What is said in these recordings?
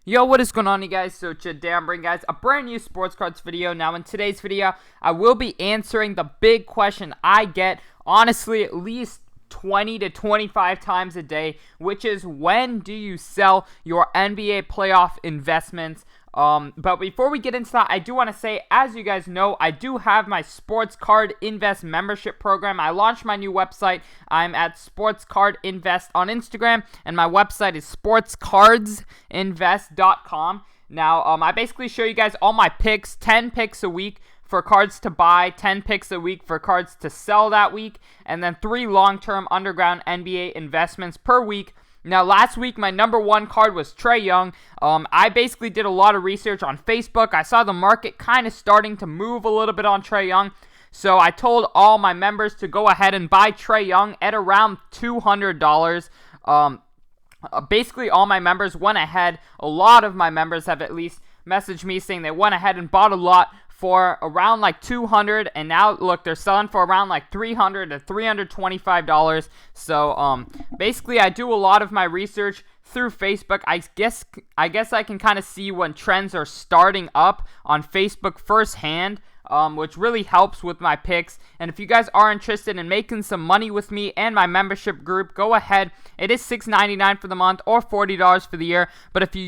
Yo, what is going on, you guys? So today I'm bringing guys a brand new sports cards video. Now in today's video, I will be answering the big question I get honestly at least 20 to 25 times a day, which is when do you sell your NBA playoff investments? But before we get into that, I do want to say, as you guys know, I do have my Sports Card Invest membership program. I launched my new website. I'm at Sports Card Invest on Instagram, and my website is sportscardsinvest.com. Now, I basically show you guys all my picks, 10 picks a week for cards to buy, 10 picks a week for cards to sell that week, and then 3 long-term underground NBA investments per week. Now, last week, my number one card was Trae Young. I basically did a lot of research on Facebook. I saw the market kind of starting to move a little bit on Trae Young. So I told all my members to go ahead and buy Trae Young at around $200. Basically, all my members went ahead. A lot of my members have at least messaged me saying they went ahead and bought a lot for around like $200, and now look, they're selling for around like $300 to $325. So basically I do a lot of my research through Facebook. I guess I can kind of see when trends are starting up on Facebook firsthand, which really helps with my picks. And if you guys are interested in making some money with me and my membership group, go ahead. It is $6.99 for the month or $40 for the year. But if you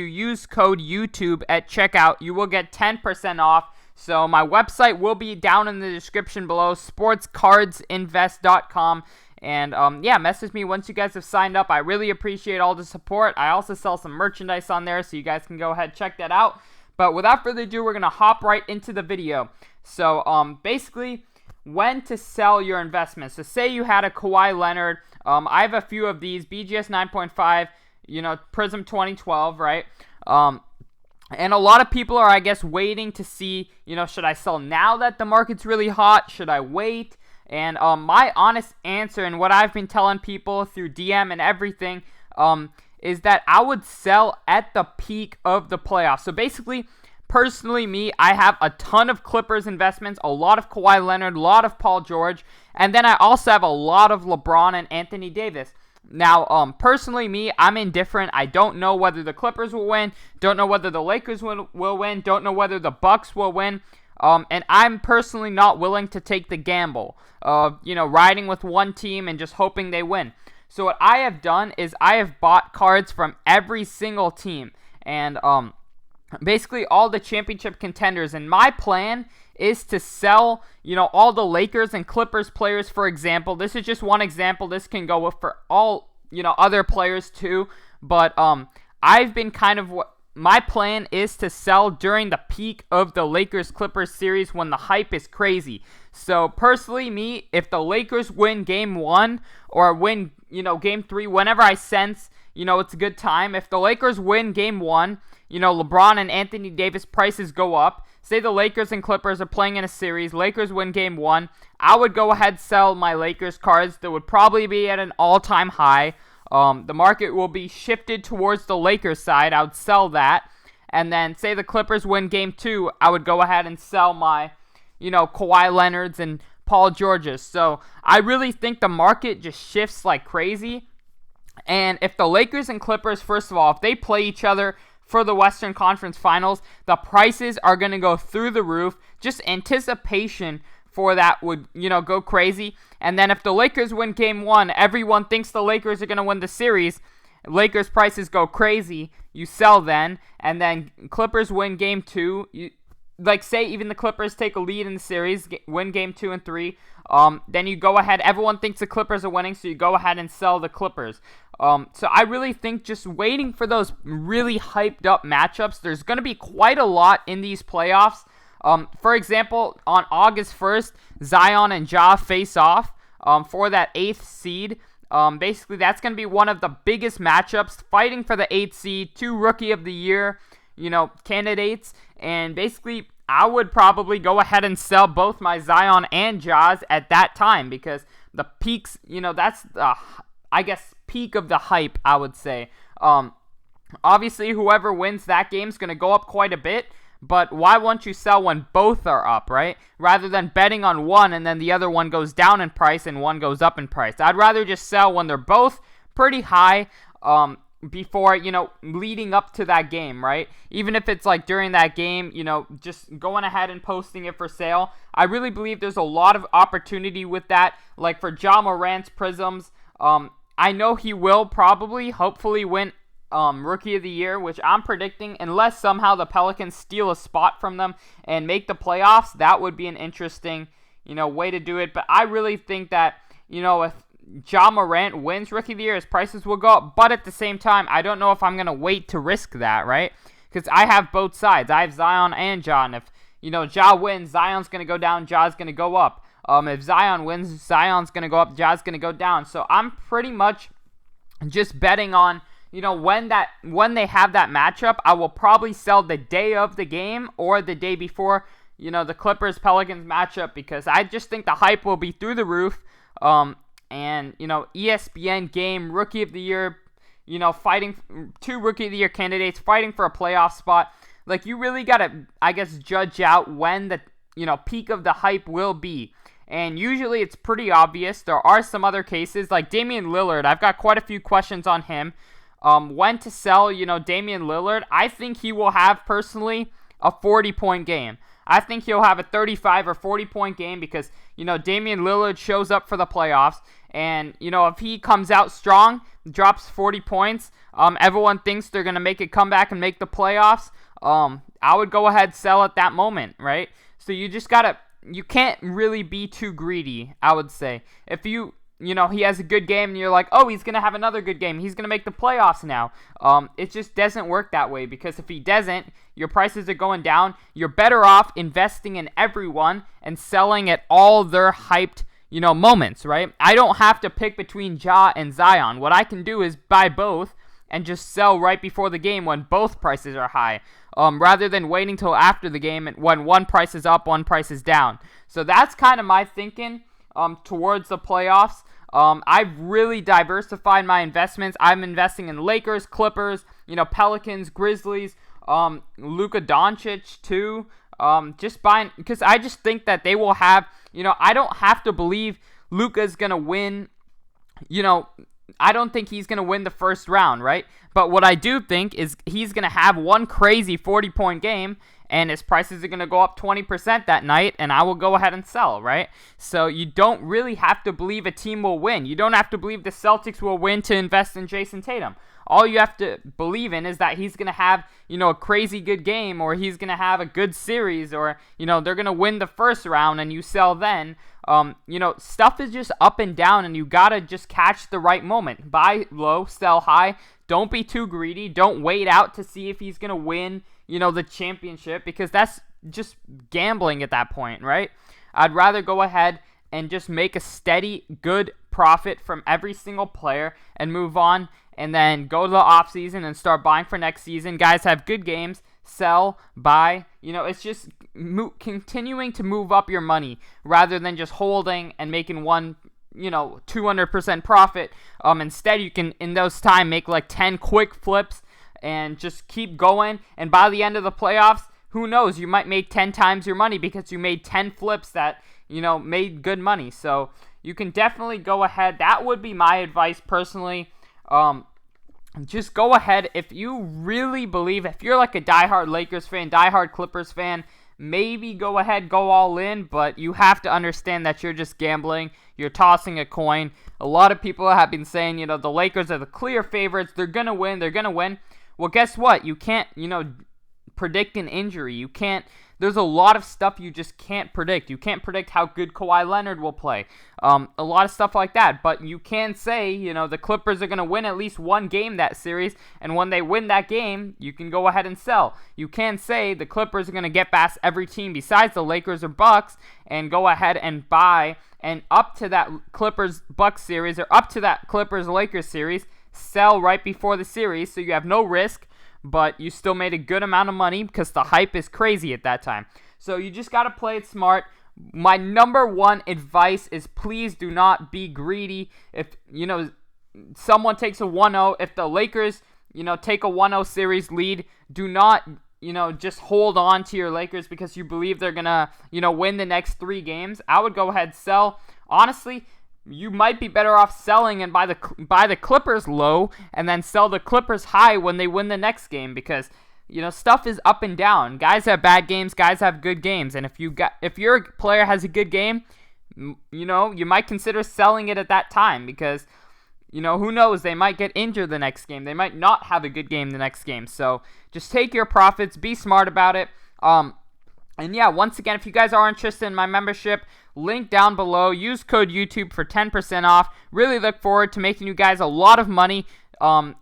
use code YouTube at checkout, you will get 10% off. So my website will be down in the description below, sportscardsinvest.com. And yeah, message me once you guys have signed up. I really appreciate all the support. I also sell some merchandise on there, so you guys can go ahead and check that out. But without further ado, we're going to hop right into the video. So basically, when to sell your investments. So say you had a Kawhi Leonard. I have a few of these, BGS 9.5, Prism 2012, right? And a lot of people are, I guess, waiting to see, should I sell now that the market's really hot? Should I wait? And my honest answer, and what I've been telling people through DM and everything, is that I would sell at the peak of the playoffs. So basically, personally, I have a ton of Clippers investments, a lot of Kawhi Leonard, a lot of Paul George, and then I also have a lot of LeBron and Anthony Davis. Now, personally, I'm indifferent. I don't know whether the Clippers will win, don't know whether the Lakers will win, don't know whether the Bucks will win, and I'm personally not willing to take the gamble of, riding with one team and just hoping they win. So what I have done is I have bought cards from every single team, and basically all the championship contenders. And my plan is to sell, all the Lakers and Clippers players, for example. This is just one example. This can go for all, other players too. But I've been my plan is to sell during the peak of the Lakers-Clippers series when the hype is crazy. So personally, if the Lakers win Game 1 or win, Game 3, whenever I sense, it's a good time. If the Lakers win Game 1, LeBron and Anthony Davis prices go up. Say the Lakers and Clippers are playing in a series. Lakers win Game 1. I would go ahead sell my Lakers cards. That would probably be at an all-time high. The market will be shifted towards the Lakers side. I would sell that. And then say the Clippers win Game 2, I would go ahead and sell my, Kawhi Leonards and Paul Georges. So I really think the market just shifts like crazy. And if the Lakers and Clippers, first of all, if they play each other for the Western Conference Finals, the prices are going to go through the roof. Just anticipation for that would, go crazy. And then if the Lakers win Game 1, everyone thinks the Lakers are going to win the series. Lakers prices go crazy. You sell then. And then Clippers win Game 2. Say even the Clippers take a lead in the series, win Game 2 and 3. Then you go ahead. Everyone thinks the Clippers are winning, so you go ahead and sell the Clippers. So I really think just waiting for those really hyped up matchups. There's going to be quite a lot in these playoffs. For example, on August 1st, Zion and Ja face off for that 8th seed. Basically, that's going to be one of the biggest matchups, fighting for the 8th seed, 2 Rookie of the Year, candidates. And basically, I would probably go ahead and sell both my Zion and Ja's at that time, because the peaks, that's the, I guess, peak of the hype, I would say. Obviously, whoever wins that game is going to go up quite a bit, but why won't you sell when both are up, right? Rather than betting on one and then the other one goes down in price and one goes up in price. I'd rather just sell when they're both pretty high. before, leading up to that game, right? Even if it's like during that game, just going ahead and posting it for sale. I really believe there's a lot of opportunity with that. Like for Ja Morant's Prisms, I know he will probably, hopefully win Rookie of the Year, which I'm predicting, unless somehow the Pelicans steal a spot from them and make the playoffs. That would be an interesting, way to do it. But I really think that, if Ja Morant wins Rookie of the Year, his prices will go up. But at the same time, I don't know if I'm going to wait to risk that, right? Because I have both sides. I have Zion and Ja. And if, Ja wins, Zion's going to go down, Ja's going to go up. If Zion wins, Zion's going to go up, Ja's going to go down. So I'm pretty much just betting on, when they have that matchup, I will probably sell the day of the game or the day before, the Clippers-Pelicans matchup, because I just think the hype will be through the roof. And, ESPN game, Rookie of the Year, fighting, 2 Rookie of the Year candidates fighting for a playoff spot. Like, you really got to, I guess, judge out when the, peak of the hype will be. And usually it's pretty obvious. There are some other cases, like Damian Lillard. I've got quite a few questions on him. When to sell, Damian Lillard. I think he will have, personally, a 40-point game. I think he'll have a 35 or 40-point game because, Damian Lillard shows up for the playoffs. And, if he comes out strong, drops 40 points, everyone thinks they're going to make a comeback and make the playoffs. I would go ahead and sell at that moment, right? So you just got to, you can't really be too greedy, I would say. If he has a good game and you're like, oh, he's going to have another good game, he's going to make the playoffs now. It just doesn't work that way, because if he doesn't, your prices are going down. You're better off investing in everyone and selling at all their hyped, moments, right? I don't have to pick between Ja and Zion. What I can do is buy both and just sell right before the game when both prices are high, rather than waiting till after the game when one price is up, one price is down. So that's kind of my thinking towards the playoffs. I've really diversified my investments. I'm investing in Lakers, Clippers, Pelicans, Grizzlies, Luka Doncic too. Just buying, because I just think that they will have, I don't have to believe Luka's going to win, I don't think he's going to win the first round, right? But what I do think is he's going to have one crazy 40-point game, and his prices are going to go up 20% that night, and I will go ahead and sell, right? So you don't really have to believe a team will win. You don't have to believe the Celtics will win to invest in Jason Tatum. All you have to believe in is that he's going to have, a crazy good game, or he's going to have a good series, or, they're going to win the first round and you sell then. Stuff is just up and down, and you got to just catch the right moment. Buy low, sell high. Don't be too greedy. Don't wait out to see if he's going to win, the championship, because that's just gambling at that point, right? I'd rather go ahead and just make a steady, good profit from every single player and move on, and then go to the offseason and start buying for next season. Guys have good games, sell, buy. It's just continuing to move up your money rather than just holding and making 200% profit. Instead, you can, in those time, make like 10 quick flips and just keep going. And by the end of the playoffs, who knows? You might make 10 times your money because you made 10 flips that, made good money. So you can definitely go ahead. That would be my advice personally. Just go ahead. If you really believe, if you're like a diehard Lakers fan, diehard Clippers fan, maybe go ahead, go all in, but you have to understand that you're just gambling. You're tossing a coin. A lot of people have been saying, the Lakers are the clear favorites. They're going to win. They're going to win. Well, guess what? You can't, predict an injury. You can't. There's a lot of stuff you just can't predict. You can't predict how good Kawhi Leonard will play. A lot of stuff like that. But you can say, the Clippers are going to win at least one game that series. And when they win that game, you can go ahead and sell. You can say the Clippers are going to get past every team besides the Lakers or Bucks and go ahead and buy. And up to that Clippers-Bucks series, or up to that Clippers-Lakers series, sell right before the series so you have no risk, but you still made a good amount of money because the hype is crazy at that time. So you just got to play it smart. My number one advice is please do not be greedy. If, someone takes a 1-0, if the Lakers, take a 1-0 series lead, do not, just hold on to your Lakers because you believe they're going to, win the next 3 games. I would go ahead and sell. Honestly, you might be better off selling and buy the Clippers low and then sell the Clippers high when they win the next game, because stuff is up and down. Guys have bad games, guys have good games, and if your player has a good game, you might consider selling it at that time, because who knows, they might get injured the next game. They might not have a good game the next game. So just take your profits, be smart about it. And yeah, once again, if you guys are interested in my membership, link down below. Use code YouTube for 10% off. Really look forward to making you guys a lot of money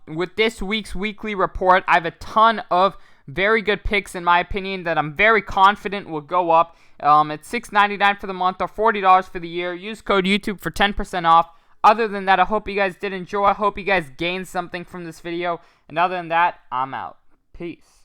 with this week's weekly report. I have a ton of very good picks, in my opinion, that I'm very confident will go up. It's $6.99 for the month or $40 for the year. Use code YouTube for 10% off. Other than that, I hope you guys did enjoy. I hope you guys gained something from this video. And other than that, I'm out. Peace.